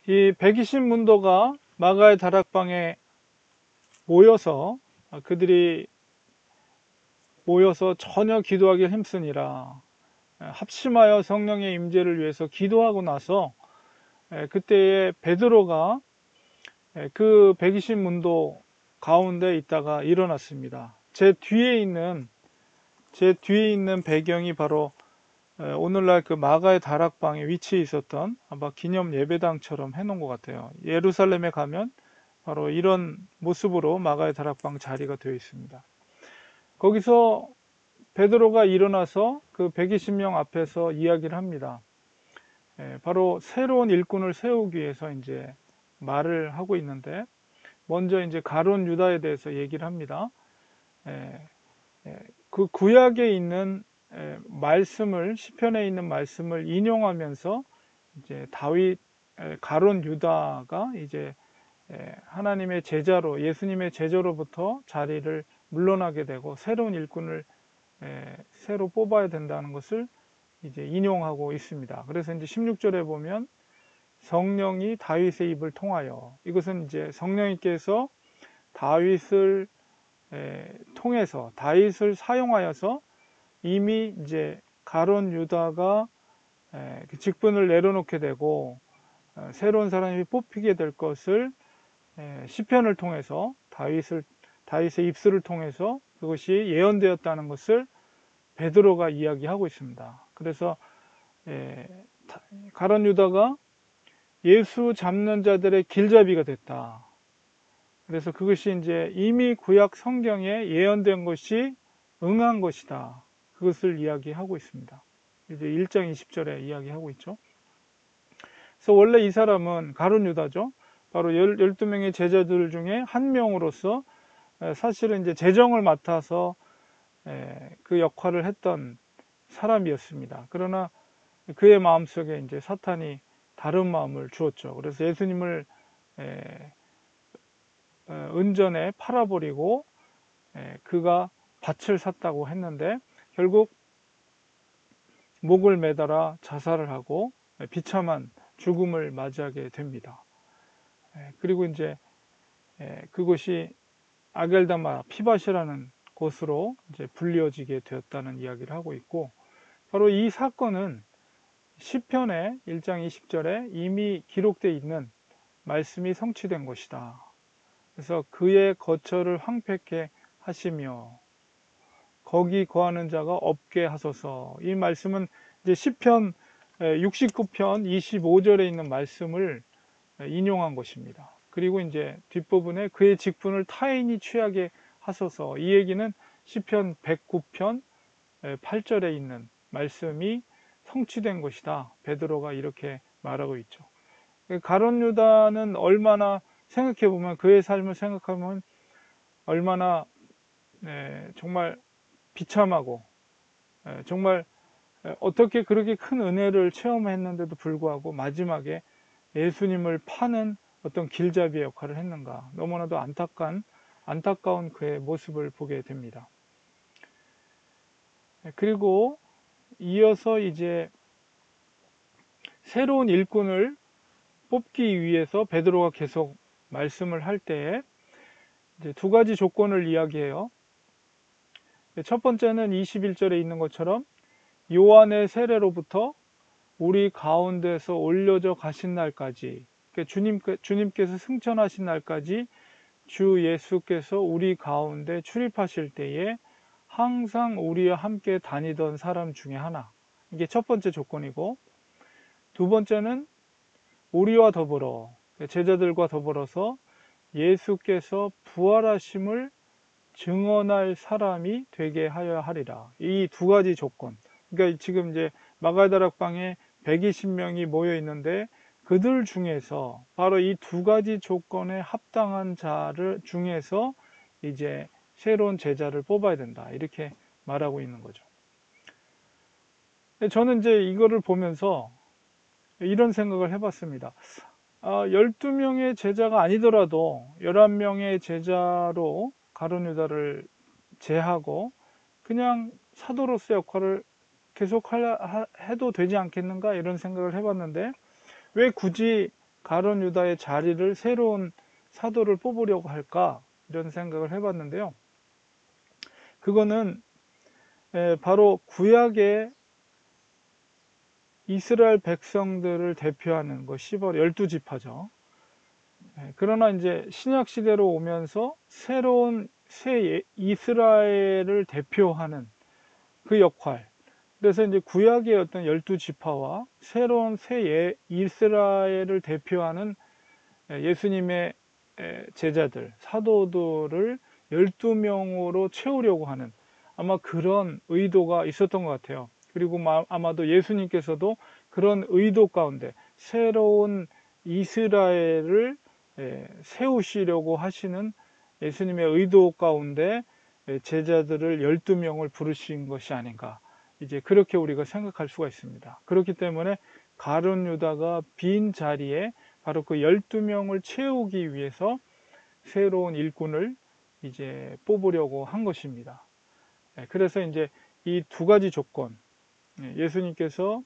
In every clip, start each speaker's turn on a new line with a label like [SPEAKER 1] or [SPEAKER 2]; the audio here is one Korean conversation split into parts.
[SPEAKER 1] 이 120문도가 마가의 다락방에 모여서 그들이 모여서 전혀 기도하기 힘쓰니라 합심하여 성령의 임재를 위해서 기도하고 나서 그때에 베드로가 그 120문도 가운데 있다가 일어났습니다. 제 뒤에 있는 배경이 바로 오늘날 그 마가의 다락방에 위치해 있었던 아마 기념 예배당처럼 해놓은 것 같아요. 예루살렘에 가면 바로 이런 모습으로 마가의 다락방 자리가 되어 있습니다. 거기서 베드로가 일어나서 그 120명 앞에서 이야기를 합니다. 바로 새로운 일꾼을 세우기 위해서 이제 말을 하고 있는데, 먼저 이제 가룟 유다에 대해서 얘기를 합니다. 그 구약에 있는 말씀을, 시편에 있는 말씀을 인용하면서 이제 다윗, 가룟 유다가 이제 하나님의 제자로, 예수님의 제자로부터 자리를 물러나게 되고 새로운 일꾼을 새로 뽑아야 된다는 것을 이제 인용하고 있습니다. 그래서 이제 16절에 보면 성령이 다윗의 입을 통하여, 이것은 이제 성령님께서 다윗을 통해서, 다윗을 사용하여서 이미 이제 가룟 유다가 그 직분을 내려놓게 되고 새로운 사람이 뽑히게 될 것을 시편을 통해서, 다윗의 입술을 통해서 그것이 예언되었다는 것을 베드로가 이야기하고 있습니다. 그래서 가룟 유다가 예수 잡는 자들의 길잡이가 됐다. 그래서 그것이 이제 이미 구약 성경에 예언된 것이 응한 것이다. 그것을 이야기하고 있습니다. 이제 1장 20절에 이야기하고 있죠. 그래서 원래 이 사람은 가룟 유다죠. 바로 12명의 제자들 중에 한 명으로서 사실은 이제 재정을 맡아서 그 역할을 했던 사람이었습니다. 그러나 그의 마음속에 이제 사탄이 다른 마음을 주었죠. 그래서 예수님을 은전에 팔아버리고 그가 밭을 샀다고 했는데 결국 목을 매달아 자살을 하고 비참한 죽음을 맞이하게 됩니다. 그리고 이제 그곳이 아겔다마 피밭이라는 곳으로 이제 불려지게 되었다는 이야기를 하고 있고, 바로 이 사건은 시편의 1장 20절에 이미 기록되어 있는 말씀이 성취된 것이다. 그래서 그의 거처를 황폐케 하시며 거기 거하는 자가 없게 하소서. 이 말씀은 이제 시편 69편 25절에 있는 말씀을 인용한 것입니다. 그리고 이제 뒷부분에 그의 직분을 타인이 취하게 하소서. 이 얘기는 시편 109편 8절에 있는 말씀이 성취된 것이다. 베드로가 이렇게 말하고 있죠. 가룟 유다는 얼마나, 생각해 보면, 그의 삶을 생각하면 얼마나 정말 비참하고 정말 어떻게 그렇게 큰 은혜를 체험했는데도 불구하고 마지막에 예수님을 파는 어떤 길잡이의 역할을 했는가. 너무나도 안타까운 그의 모습을 보게 됩니다. 그리고 이어서 이제 새로운 일꾼을 뽑기 위해서 베드로가 계속 말씀을 할 때에 이제 두 가지 조건을 이야기해요. 첫 번째는 21절에 있는 것처럼 요한의 세례로부터 우리 가운데서 올려져 가신 날까지, 주님께서 승천하신 날까지 주 예수께서 우리 가운데 출입하실 때에 항상 우리와 함께 다니던 사람 중에 하나. 이게 첫 번째 조건이고, 두 번째는 우리와 더불어, 제자들과 더불어서 예수께서 부활하심을 증언할 사람이 되게 하여야 하리라. 이 두 가지 조건. 그러니까 지금 이제 마가다락방에 120명이 모여 있는데 그들 중에서 바로 이 두 가지 조건에 합당한 자를 중에서 이제 새로운 제자를 뽑아야 된다. 이렇게 말하고 있는 거죠. 저는 이제 이거를 보면서 이런 생각을 해봤습니다. 12명의 제자가 아니더라도 11명의 제자로 가룟 유다를 제하고 그냥 사도로서 역할을 계속 해도 되지 않겠는가 이런 생각을 해봤는데, 왜 굳이 가룟 유다의 자리를 새로운 사도를 뽑으려고 할까? 이런 생각을 해봤는데요. 그거는 바로 구약의 이스라엘 백성들을 대표하는 것이 바로 12지파죠. 그러나 이제 신약 시대로 오면서 새로운 새 이스라엘을 대표하는 그 역할. 그래서 이제 구약의 어떤 12지파와 새로운 새 이스라엘을 대표하는 예수님의 제자들, 사도들을 12명으로 채우려고 하는 아마 그런 의도가 있었던 것 같아요. 그리고 아마도 예수님께서도 그런 의도 가운데 새로운 이스라엘을 세우시려고 하시는 예수님의 의도 가운데 제자들을 12명을 부르신 것이 아닌가, 이제 그렇게 우리가 생각할 수가 있습니다. 그렇기 때문에 가룟 유다가 빈 자리에 바로 그 12명을 채우기 위해서 새로운 일꾼을 이제 뽑으려고 한 것입니다. 그래서 이제 이 두 가지 조건, 예수님께서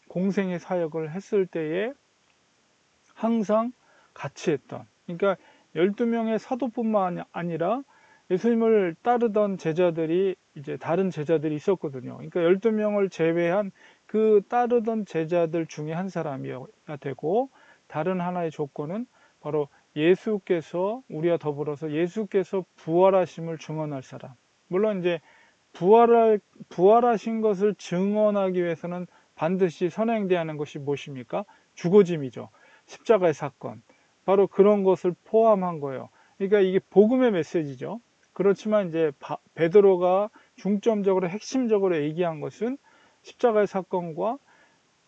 [SPEAKER 1] 공생의 사역을 했을 때에 항상 같이 했던, 그러니까 12명의 사도뿐만 아니라 예수님을 따르던 제자들이 이제 다른 제자들이 있었거든요. 그러니까 12명을 제외한 그 따르던 제자들 중에 한 사람이어야 되고, 다른 하나의 조건은 바로 예수께서, 우리와 더불어서 예수께서 부활하심을 증언할 사람. 물론 이제 부활하신 것을 증언하기 위해서는 반드시 선행돼야 하는 것이 무엇입니까? 죽어짐이죠. 십자가의 사건. 바로 그런 것을 포함한 거예요. 그러니까 이게 복음의 메시지죠. 그렇지만 이제 베드로가 중점적으로 핵심적으로 얘기한 것은 십자가의 사건과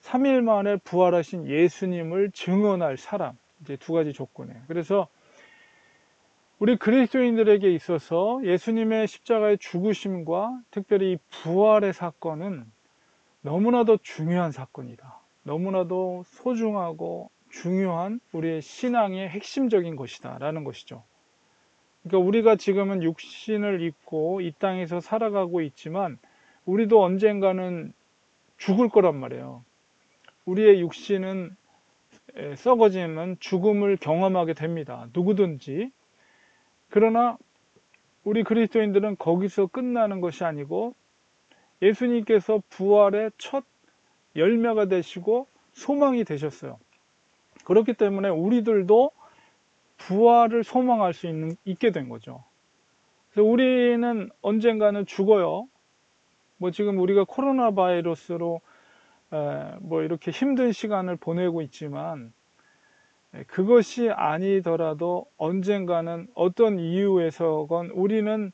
[SPEAKER 1] 3일 만에 부활하신 예수님을 증언할 사람, 이제 두 가지 조건이에요. 그래서 우리 그리스도인들에게 있어서 예수님의 십자가의 죽으심과 특별히 부활의 사건은 너무나도 중요한 사건이다. 너무나도 소중하고 중요한 우리의 신앙의 핵심적인 것이다 라는 것이죠. 그러니까 우리가 지금은 육신을 입고 이 땅에서 살아가고 있지만 우리도 언젠가는 죽을 거란 말이에요. 우리의 육신은 썩어지면 죽음을 경험하게 됩니다. 누구든지. 그러나 우리 그리스도인들은 거기서 끝나는 것이 아니고 예수님께서 부활의 첫 열매가 되시고 소망이 되셨어요. 그렇기 때문에 우리들도 부활을 소망할 수 있게 된 거죠. 그래서 우리는 언젠가는 죽어요. 뭐 지금 우리가 코로나 바이러스로 뭐 이렇게 힘든 시간을 보내고 있지만 그것이 아니더라도 언젠가는 어떤 이유에서건 우리는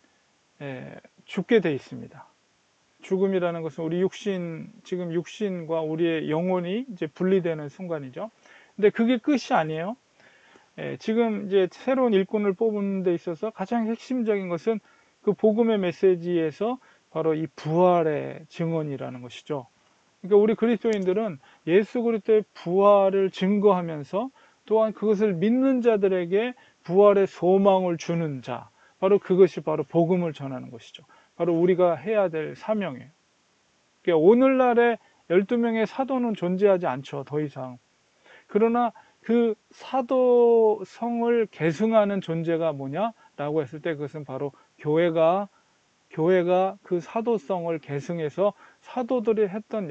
[SPEAKER 1] 죽게 돼 있습니다. 죽음이라는 것은 우리 지금 육신과 우리의 영혼이 이제 분리되는 순간이죠. 근데 그게 끝이 아니에요. 지금 이제 새로운 일꾼을 뽑는 데 있어서 가장 핵심적인 것은 그 복음의 메시지에서 바로 이 부활의 증언이라는 것이죠. 그러니까 우리 그리스도인들은 예수 그리스도의 부활을 증거하면서 또한 그것을 믿는 자들에게 부활의 소망을 주는 자, 바로 그것이 바로 복음을 전하는 것이죠. 바로 우리가 해야 될 사명이에요. 그러니까 오늘날의 12명의 사도는 존재하지 않죠, 더 이상. 그러나 그 사도성을 계승하는 존재가 뭐냐라고 했을 때 그것은 바로 교회가 그 사도성을 계승해서 사도들이 했던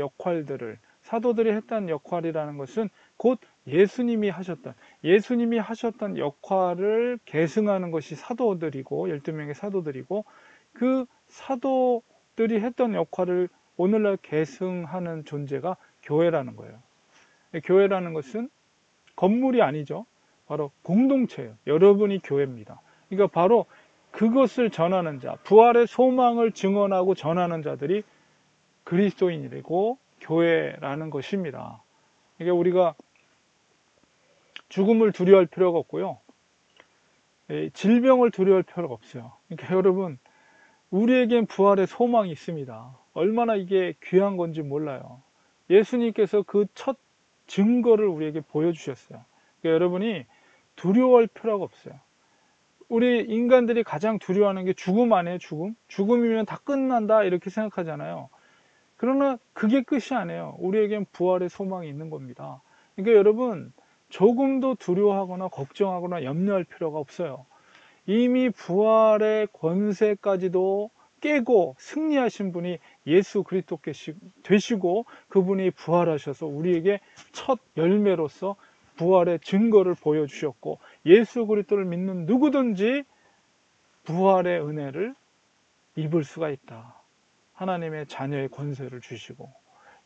[SPEAKER 1] 역할이라는 것은 곧 예수님이 하셨던 역할을 계승하는 것이 사도들이고 12명의 사도들이고, 그 사도들이 했던 역할을 오늘날 계승하는 존재가 교회라는 거예요. 교회라는 것은 건물이 아니죠. 바로 공동체예요. 여러분이 교회입니다. 그러니까 바로 그것을 전하는 자, 부활의 소망을 증언하고 전하는 자들이 그리스도인이고 교회라는 것입니다. 그러니까 우리가 죽음을 두려워할 필요가 없고요. 질병을 두려워할 필요가 없어요. 그러니까 여러분, 우리에겐 부활의 소망이 있습니다. 얼마나 이게 귀한 건지 몰라요. 예수님께서 그 첫 증거를 우리에게 보여주셨어요. 그러니까 여러분이 두려워할 필요가 없어요. 우리 인간들이 가장 두려워하는 게 죽음 아니에요, 죽음? 죽음이면 다 끝난다, 이렇게 생각하잖아요. 그러나 그게 끝이 아니에요. 우리에겐 부활의 소망이 있는 겁니다. 그러니까 여러분, 조금도 두려워하거나 걱정하거나 염려할 필요가 없어요. 이미 부활의 권세까지도 깨고 승리하신 분이 예수 그리스도 되시고, 그분이 부활하셔서 우리에게 첫 열매로서 부활의 증거를 보여주셨고, 예수 그리스도를 믿는 누구든지 부활의 은혜를 입을 수가 있다. 하나님의 자녀의 권세를 주시고,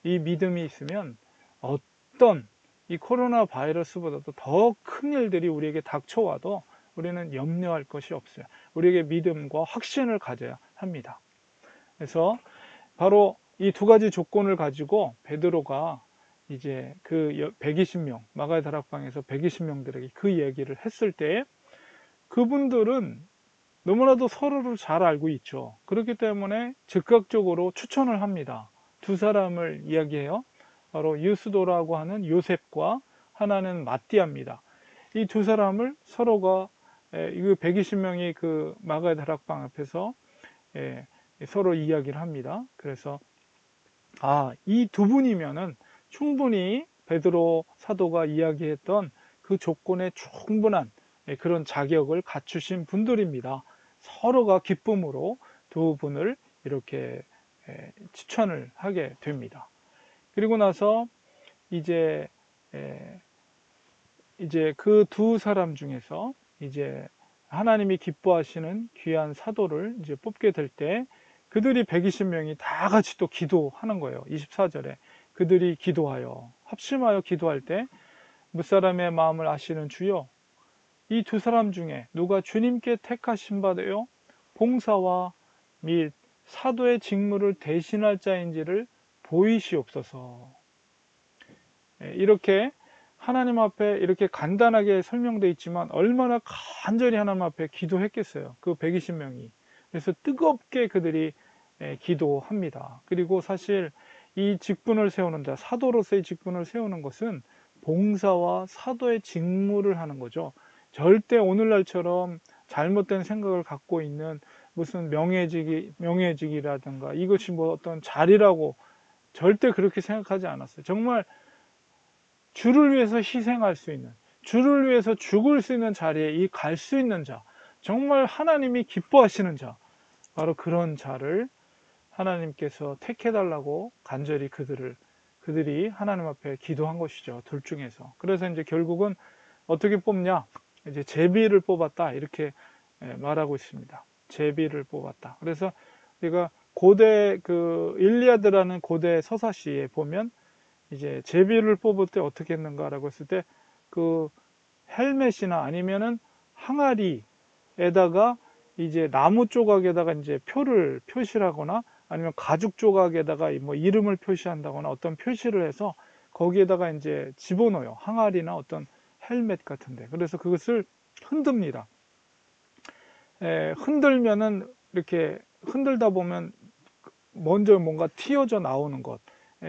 [SPEAKER 1] 이 믿음이 있으면 어떤 이 코로나 바이러스보다도 더 큰 일들이 우리에게 닥쳐와도 우리는 염려할 것이 없어요. 우리에게 믿음과 확신을 가져야 합니다. 그래서 바로 이 두 가지 조건을 가지고 베드로가 이제 그 120명, 마가의 다락방에서 120명들에게 그 얘기를 했을 때, 그분들은 너무나도 서로를 잘 알고 있죠. 그렇기 때문에 즉각적으로 추천을 합니다. 두 사람을 이야기해요. 바로 유스도라고 하는 요셉과 하나는 마띠아입니다. 이 두 사람을 서로가 이 120명이 그 마가의 다락방 앞에서 서로 이야기를 합니다. 그래서 이 두 분이면은 충분히 베드로 사도가 이야기했던 그 조건에 충분한 그런 자격을 갖추신 분들입니다. 서로가 기쁨으로 두 분을 이렇게 추천을 하게 됩니다. 그리고 나서 이제 그 두 사람 중에서 이제 하나님이 기뻐하시는 귀한 사도를 이제 뽑게 될 때, 그들이 120명이 다 같이 또 기도하는 거예요. 24절에 그들이 기도하여 합심하여 기도할 때, 무사람의 마음을 아시는 주여, 이 두 사람 중에 누가 주님께 택하신 바 되어 봉사와 및 사도의 직무를 대신할 자인지를 보이시옵소서. 이렇게 하나님 앞에 이렇게 간단하게 설명되어 있지만 얼마나 간절히 하나님 앞에 기도했겠어요, 그 120명이. 그래서 뜨겁게 그들이 기도합니다. 그리고 사실 이 직분을 세우는 자, 사도로서의 직분을 세우는 것은 봉사와 사도의 직무를 하는 거죠. 절대 오늘날처럼 잘못된 생각을 갖고 있는 무슨 명예직이라든가 이것이 뭐 어떤 자리라고 절대 그렇게 생각하지 않았어요. 정말 주를 위해서 희생할 수 있는, 주를 위해서 죽을 수 있는 자리에 갈 수 있는 자, 정말 하나님이 기뻐하시는 자, 바로 그런 자를 하나님께서 택해달라고 간절히 그들이 하나님 앞에 기도한 것이죠. 둘 중에서. 그래서 이제 결국은 어떻게 뽑냐? 이제 제비를 뽑았다, 이렇게 말하고 있습니다. 제비를 뽑았다. 그래서 우리가 고대 그 일리아드라는 고대 서사시에 보면 이제 제비를 뽑을 때 어떻게 했는가라고 했을 때, 그 헬멧이나 아니면은 항아리에다가 이제 나무 조각에다가 이제 표를 표시를 하거나, 아니면 가죽 조각에다가 뭐 이름을 표시한다거나 어떤 표시를 해서 거기에다가 이제 집어넣어요. 항아리나 어떤 헬멧 같은데. 그래서 그것을 흔듭니다. 흔들면은 이렇게 흔들다 보면 먼저 뭔가 튀어져 나오는 것,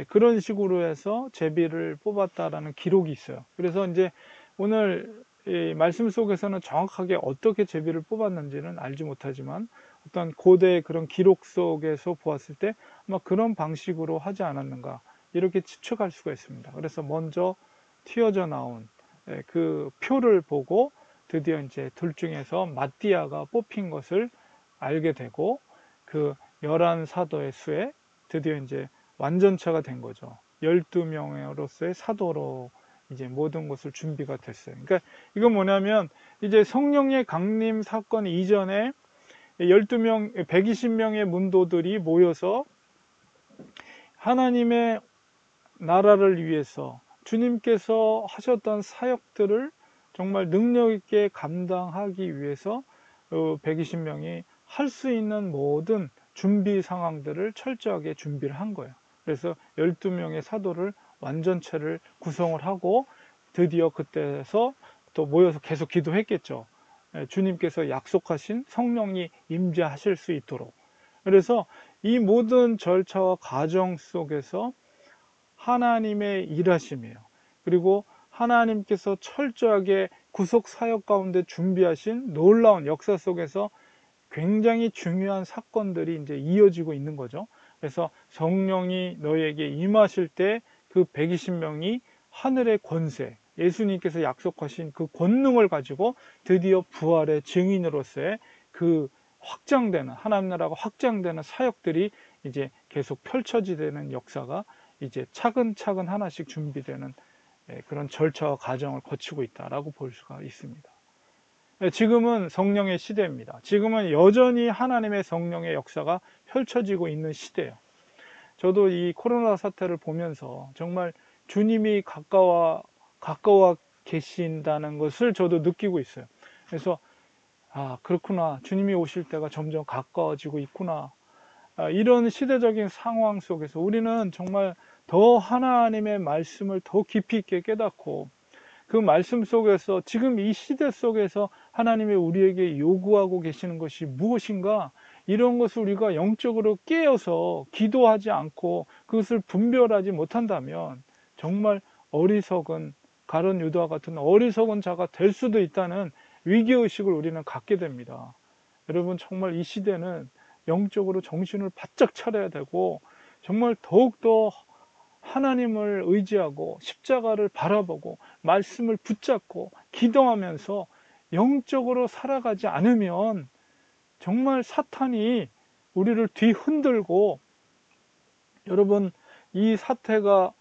[SPEAKER 1] 그런 식으로 해서 제비를 뽑았다라는 기록이 있어요. 그래서 이제 오늘 이 말씀 속에서는 정확하게 어떻게 제비를 뽑았는지는 알지 못하지만, 어떤 고대 그런 기록 속에서 보았을 때 아마 그런 방식으로 하지 않았는가, 이렇게 추측할 수가 있습니다. 그래서 먼저 튀어져 나온 그 표를 보고 드디어 이제 둘 중에서 마띠아가 뽑힌 것을 알게 되고, 그 11사도의 수에 드디어 이제 완전체가 된 거죠. 12명으로서의 사도로 이제 모든 것을 준비가 됐어요. 그러니까 이건 뭐냐면, 이제 성령의 강림 사건 이전에 120명의 문도들이 모여서 하나님의 나라를 위해서 주님께서 하셨던 사역들을 정말 능력 있게 감당하기 위해서 120명이 할 수 있는 모든 준비 상황들을 철저하게 준비를 한 거예요. 그래서 12명의 사도를 완전체를 구성을 하고, 드디어 그때서 또 모여서 계속 기도했겠죠. 주님께서 약속하신 성령이 임재하실 수 있도록. 그래서 이 모든 절차와 과정 속에서 하나님의 일하심이에요. 그리고 하나님께서 철저하게 구속 사역 가운데 준비하신 놀라운 역사 속에서 굉장히 중요한 사건들이 이제 이어지고 있는 거죠. 그래서 성령이 너희에게 임하실 때 그 120명이 하늘의 권세, 예수님께서 약속하신 그 권능을 가지고 드디어 부활의 증인으로서의 그 확장되는, 하나님 나라가 확장되는 사역들이 이제 계속 펼쳐지는 역사가 이제 차근차근 하나씩 준비되는 그런 절차와 과정을 거치고 있다라고 볼 수가 있습니다. 지금은 성령의 시대입니다. 지금은 여전히 하나님의 성령의 역사가 펼쳐지고 있는 시대예요. 저도 이 코로나 사태를 보면서 정말 주님이 가까워 계신다는 것을 저도 느끼고 있어요. 그래서 그렇구나, 주님이 오실 때가 점점 가까워지고 있구나, 이런 시대적인 상황 속에서 우리는 정말 더 하나님의 말씀을 더 깊이 있게 깨닫고, 그 말씀 속에서 지금 이 시대 속에서 하나님이 우리에게 요구하고 계시는 것이 무엇인가, 이런 것을 우리가 영적으로 깨어서 기도하지 않고 그것을 분별하지 못한다면 정말 어리석은, 가룟 유다와 같은 어리석은 자가 될 수도 있다는 위기의식을 우리는 갖게 됩니다. 여러분, 정말 이 시대는 영적으로 정신을 바짝 차려야 되고, 정말 더욱더 하나님을 의지하고 십자가를 바라보고 말씀을 붙잡고 기도하면서 영적으로 살아가지 않으면 정말 사탄이 우리를 뒤흔들고, 여러분, 이 사태가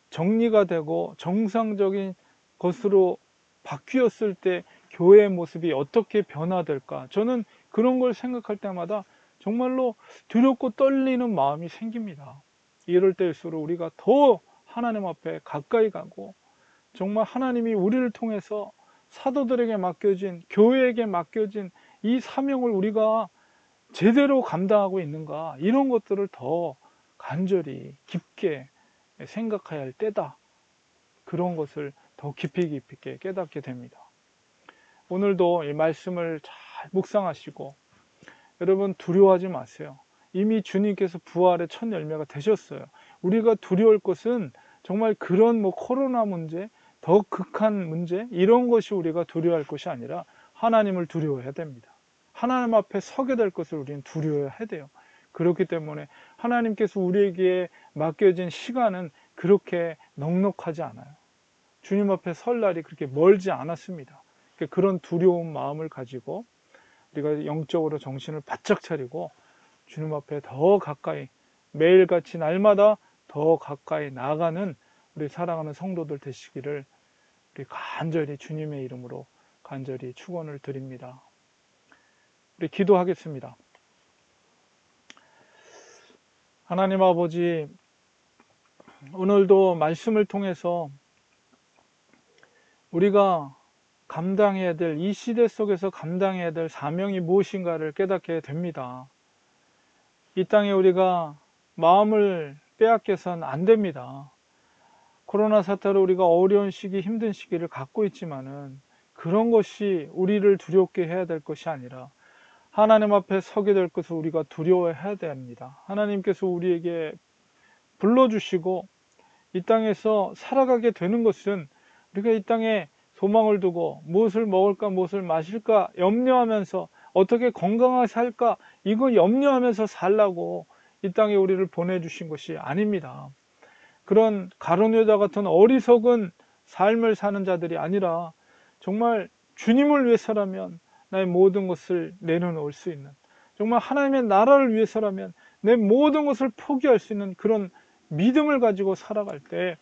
[SPEAKER 1] 정리가 되고 정상적인 것으로 바뀌었을 때 교회의 모습이 어떻게 변화될까, 저는 그런 걸 생각할 때마다 정말로 두렵고 떨리는 마음이 생깁니다. 이럴 때일수록 우리가 더 하나님 앞에 가까이 가고, 정말 하나님이 우리를 통해서 사도들에게 맡겨진, 교회에게 맡겨진 이 사명을 우리가 제대로 감당하고 있는가, 이런 것들을 더 간절히 깊게 생각해야 할 때다, 그런 것을 더 깊이 있게 깨닫게 됩니다. 오늘도 이 말씀을 잘 묵상하시고, 여러분 두려워하지 마세요. 이미 주님께서 부활의 첫 열매가 되셨어요. 우리가 두려울 것은 정말 그런 코로나 문제, 더 극한 문제, 이런 것이 우리가 두려워할 것이 아니라 하나님을 두려워해야 됩니다. 하나님 앞에 서게 될 것을 우리는 두려워해야 돼요. 그렇기 때문에 하나님께서 우리에게 맡겨진 시간은 그렇게 넉넉하지 않아요. 주님 앞에 설 날이 그렇게 멀지 않았습니다. 그런 두려운 마음을 가지고 우리가 영적으로 정신을 바짝 차리고 주님 앞에 더 가까이, 매일같이 날마다 더 가까이 나아가는 우리 사랑하는 성도들 되시기를 우리 간절히 주님의 이름으로 간절히 축원을 드립니다. 우리 기도하겠습니다. 하나님 아버지, 오늘도 말씀을 통해서 우리가 감당해야 될, 이 시대 속에서 감당해야 될 사명이 무엇인가를 깨닫게 됩니다. 이 땅에 우리가 마음을 빼앗겨서는 안 됩니다. 코로나 사태로 우리가 어려운 시기, 힘든 시기를 갖고 있지만은 그런 것이 우리를 두렵게 해야 될 것이 아니라 하나님 앞에 서게 될 것을 우리가 두려워해야 됩니다. 하나님께서 우리에게 불러주시고 이 땅에서 살아가게 되는 것은 우리가 이 땅에 소망을 두고 무엇을 먹을까, 무엇을 마실까 염려하면서 어떻게 건강하게 살까, 이거 염려하면서 살라고 이 땅에 우리를 보내주신 것이 아닙니다. 그런 가룟 유다 같은 어리석은 삶을 사는 자들이 아니라 정말 주님을 위해서라면 나의 모든 것을 내려놓을 수 있는, 정말 하나님의 나라를 위해서라면 내 모든 것을 포기할 수 있는 그런 믿음을 가지고 살아갈 때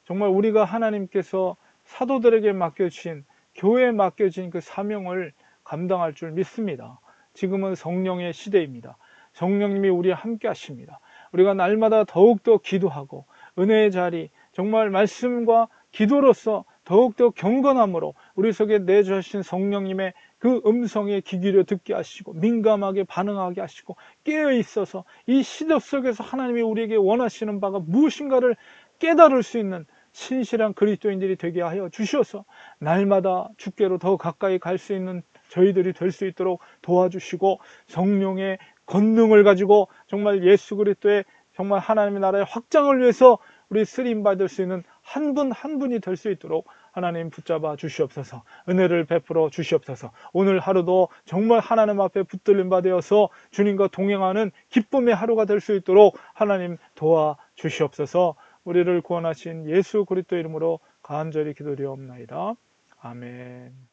[SPEAKER 1] 정말 우리가 하나님께서 사도들에게 맡겨주신, 교회에 맡겨진 그 사명을 감당할 줄 믿습니다. 지금은 성령의 시대입니다. 성령님이 우리와 함께 하십니다. 우리가 날마다 더욱더 기도하고 은혜의 자리, 정말 말씀과 기도로서 더욱더 경건함으로 우리 속에 내주신 성령님의 그 음성에 귀 기울여 듣게 하시고 민감하게 반응하게 하시고 깨어 있어서 이 시대 속에서 하나님이 우리에게 원하시는 바가 무엇인가를 깨달을 수 있는 신실한 그리스도인들이 되게 하여 주셔서 날마다 주께로 더 가까이 갈 수 있는 저희들이 될 수 있도록 도와주시고, 성령의 권능을 가지고 정말 예수 그리스도의 정말 하나님의 나라의 확장을 위해서 우리 쓰임 받을 수 있는 한 분 한 분이 될 수 있도록 하나님 붙잡아 주시옵소서. 은혜를 베풀어 주시옵소서. 오늘 하루도 정말 하나님 앞에 붙들림 받아서 주님과 동행하는 기쁨의 하루가 될 수 있도록 하나님 도와 주시옵소서. 우리를 구원하신 예수 그리스도 이름으로 간절히 기도드리옵나이다. 아멘.